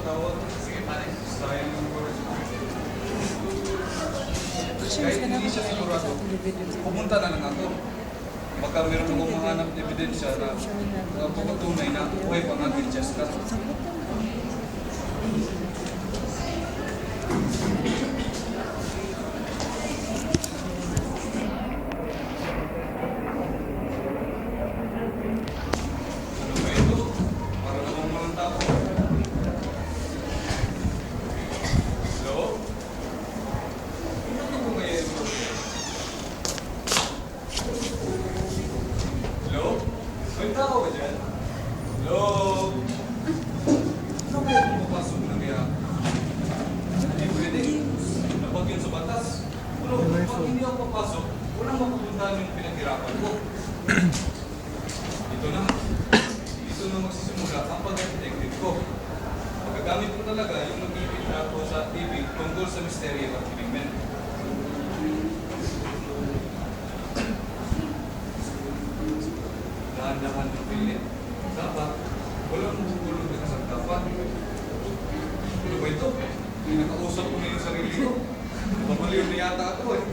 tawag. Sige, pare. Sayang yung oras. Kahit hindi siya sigurado, pumunta na lang ako. Baka meron akong mahanap na ebidensya na pagkatunay na buhay pa nga kay Jessica. May tao ba dyan? Hello? Ano kaya kung papasok na kaya? Hindi pwede. Napag yun sa batas. Pero pag hindi ako papasok, walang mapupuntahan yung pinaghirapan ko. Ito na. Dito na magsisimula ang pag-detective ko. Pagkagamit ko talaga yung nag-ibig na ako sa TV tungkol sa mystery at krimen. Dahan-dahan ng pilit. Dapat, walang magugulong na kasagdapan. Ano ba ito? Pinakausap ko na yung sarili ko. Mamaliw na yata ako eh.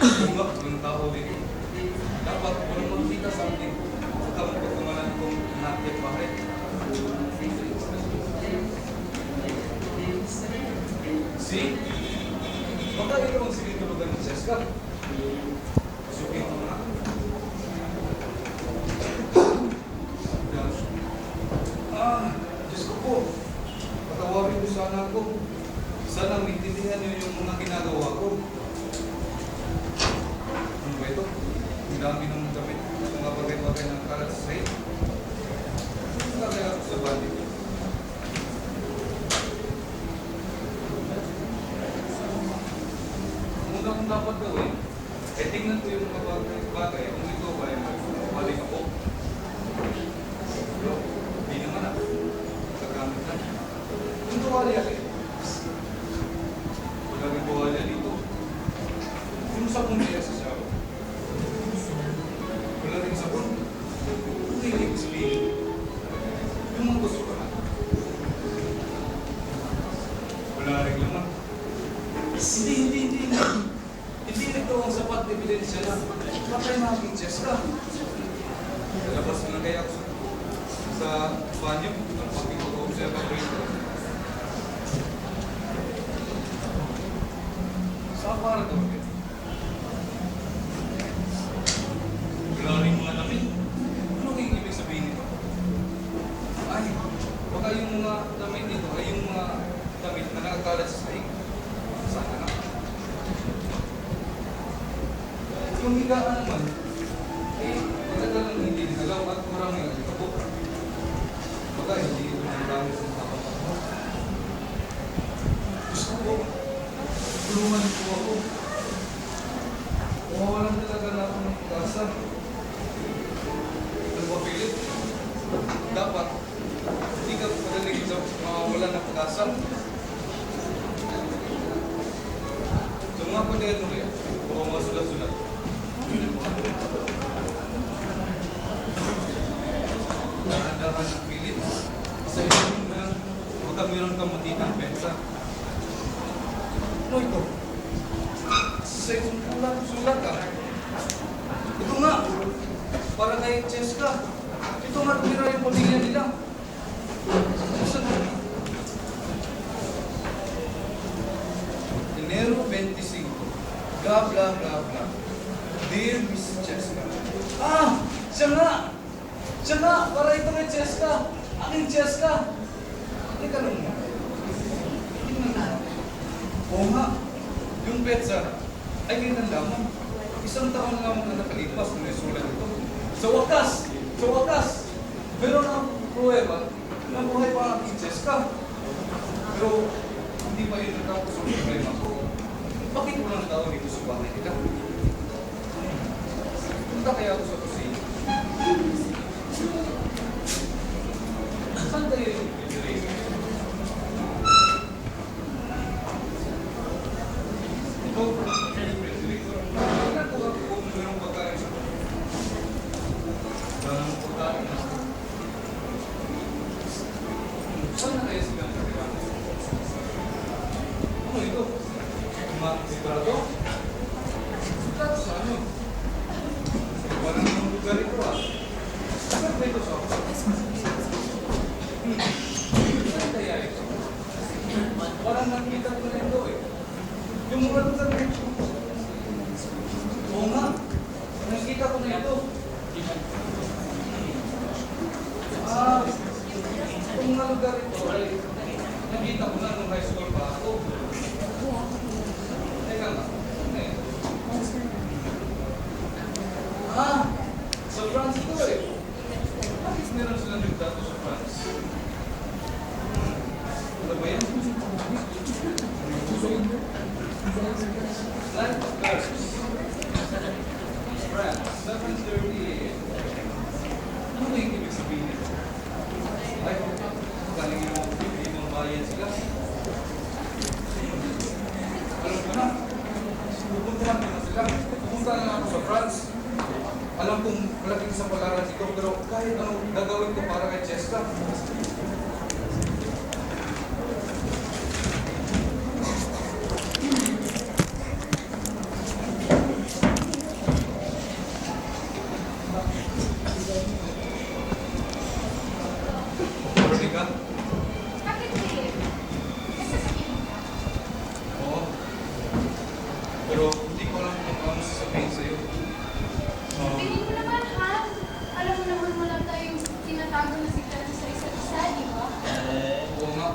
Bunga, walang tao dito. Dapat, walang makikita sa akin. Saka magpagkumalan kong natin bakit. See? Baka ito ang sinitulugan ng Jessica. Pasukin mo na. Diyos ko po, patawarin ko sana ako. Sana maintindihan niyo yung mga ginagawa ko. Ano ba ito? Ang dami ng gamit, mga bagay-bagay ng karat sa sa'yo. Ano kaya ako sa bandi? Ang una kong dapat gawin, eh tingnan ko yung mga bagay kung ito ba yung balik ako. Pero, hindi naman ako. Kagamit na. Yung tuwalya eh. Wala rin tuwalya dito. Yung sabon niya sa shower. Wala rin sabon. Hindi rin sabihin. Yung mga gusto ko na. Wala rin laman. Hindi. Hindi nito ang sapat na ebidensya na patay na aking Jessica. Lalabas na kaya ako sa banyo ng pag-observe ako ito. Saan para ito? Wala rin mga damit. Ano ang ibig sabihin nito? Ay, baka yung mga damit nito ay yung mga damit na nakakalat sa sahig. Sana na. Yung higaan naman, matagal lang hindi nagalaw at marami ang ikabok. Baka hindi ito ng dami sa tapang ako. Gusto ko, tulungan po ako. Mawawalan talaga na ako ng pag-asa. Ano ba, Philip? Dapat, hindi ka padaling sa mawawalan ng pag-asa. So mga padagan mo rin, baka mga sulat-sulat. Dahan-dahan ng pilit. Sa isang lang, baka meron kang matitang pensa. Ano ito? Sa isang sulat ka. Ito nga, para kay Jessica. Ito nga, tumira yung pamilya nila. Saan mo? Enero 25. Blah, blah, blah, blah. Dear Miss Jessica. Ah! Siya nga! Siya nga! Para ito kay Jessica! Aking Jessica! Teka lang mo. Tingnan na. Oo nga. Yung petsa ay kailan lamang. Isang taon lamang na nakalipas kung nasulat ito. Sa wakas! Meron ang pruweba na buhay pa ang aking Jessica. Pero hindi pa yun natapos ang problema ko. Bakit walang tao dito sa bahay nila? Punta kaya ako sa kusina. Saan tayo yung refrigerator? Ito, refrigerator. Tingnan ko kung mayroong pagkain sa ito. Ganang pagkain na. mga litrato. Litrato sa ano? Parang ng lugar ito ah. Saan ba ito sa ako? Saan kaya ito? Parang nakita ko na ito eh. Yung mga lugar na ito. Oo nga. Nakita ko na ito. Ah, itong mga lugar ito ay nakita ko na nung high school pa ako. Teka nga. Ah, sa France ito eh. Bakit meron silang litrato sa France? Ano ba yan? Life of Paris. France, 738. Ano ba yung ibig sabihin nito? Ay, galing yung ibang bayan sila. Alam ko na. Pupuntahan ko na sila. Pupunta na ako sa France. Alam kong malaking sa pag-aaral ito, pero kahit anong gagawin ko para kay Cheska. Veronica? Bakit hindi? Kasi sasabihin ka. Oo. Pero hindi ko alam kung ano sasabihin sa'yo. Sabihin mo naman, Han. Alam mo naman wala tayong tinatago na sikreto sa isa't isa, di ba? Oo nga.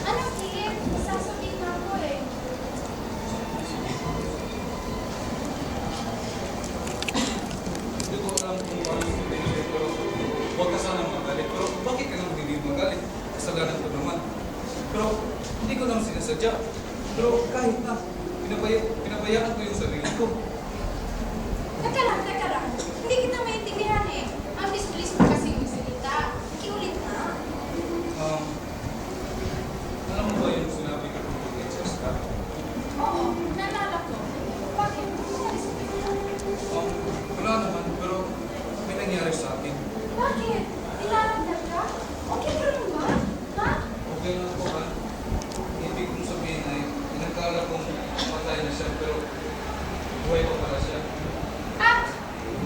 Anong iip? Sasabihin na ako eh. Hindi ko alam kung ano sasabihin sa'yo, pero huwag ka sana magalit. Pero bakit ka naman hindi magalit? Kasalanan ko naman. Pero hindi ko naman sinasadya. Pero kahit na, pinabayaan ko yung sarili ko. Teka lang, teka lang. Hindi kita maintindihan eh. Ang bilis-bilis mo kasi yung salita. Iulit na. Alam mo ba yung sinabi ko kung kay Cheska? Oo, naalala ko. Bakit? Ano sa Wala naman, pero may nangyari sa akin. Bakit? Nilalagdag ka? Okay ka lang ba? Ha? Okay lang po, ha? Ibig kong sabihin ay, inakala kong patay na siya, pero buhay pa pala siya. At,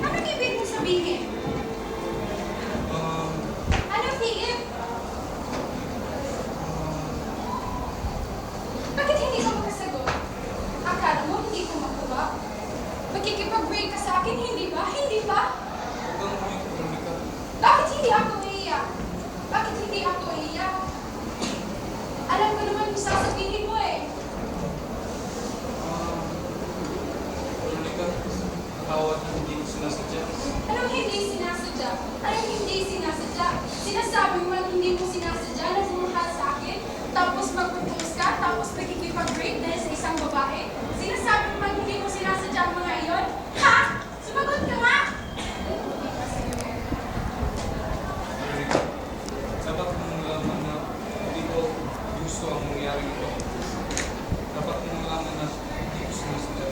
anong ibig mo sabihin? Um, Anong iip? Bakit hindi ka makasagot? Akala mo hindi ko makuha? Magkikipag-break ka sa akin, hindi ba? Hindi ba? Huwag kang umiyak, Veronica. Bakit hindi ako iiyak? Bakit hindi ako iiyak? Alam ko naman yung sasabihin mo eh. Veronica, nakawat na hindi ko sinasadya. Anong hindi sinasadya? Anong hindi sinasadya? Sinasabi mo lang hindi mo sinasadya na bumahal sa akin, tapos mag-propose ka, tapos magkikipag-break dahil sa isang babae? Sinasabi mo lang hindi mo sinasadya ang mga iyon? Ha? Sumagot ka nga! Veronica, dapat mong malaman na hindi ko gusto ang mangyari ito. Dapat mong malaman na hindi ko sinasadya.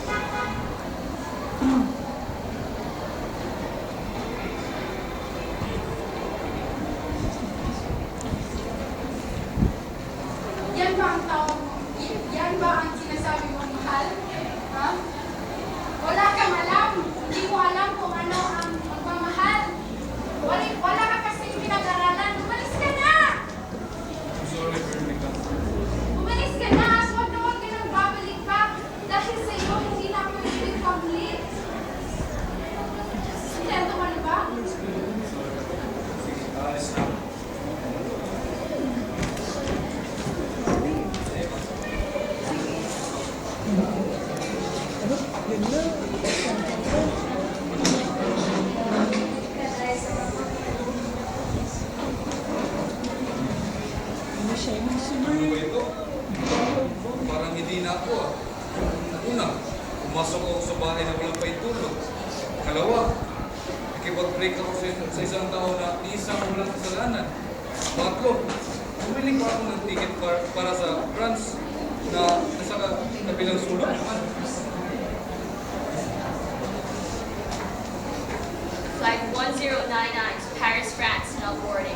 Yan ba ang tawag mo? Yan ba ang sinasabi mong mahal? Ha? Wala kang alam. Hindi mo alam kung ano ang magmamahal. Wala ka kasing pinag-aralan. Umalis ka na! I'm sorry, Veronica. Umalis ka na! Huwag ka nang babalik pa. Dahil sa iyo, hindi na ako ibig pabalik. Sintento ka na ba? Sige, alis na. Ano ba ito? Parang hindi na ako ah. Una, pumasok ako sa bahay na walang paitulog. Kalawa, nakipag-break ako sa isang tao na iisang walang kasalanan. Batlo, bumili pa ako ng ticket para sa France na nasa kabilang sulok naman. Flight 1099 to Paris, France, now boarding.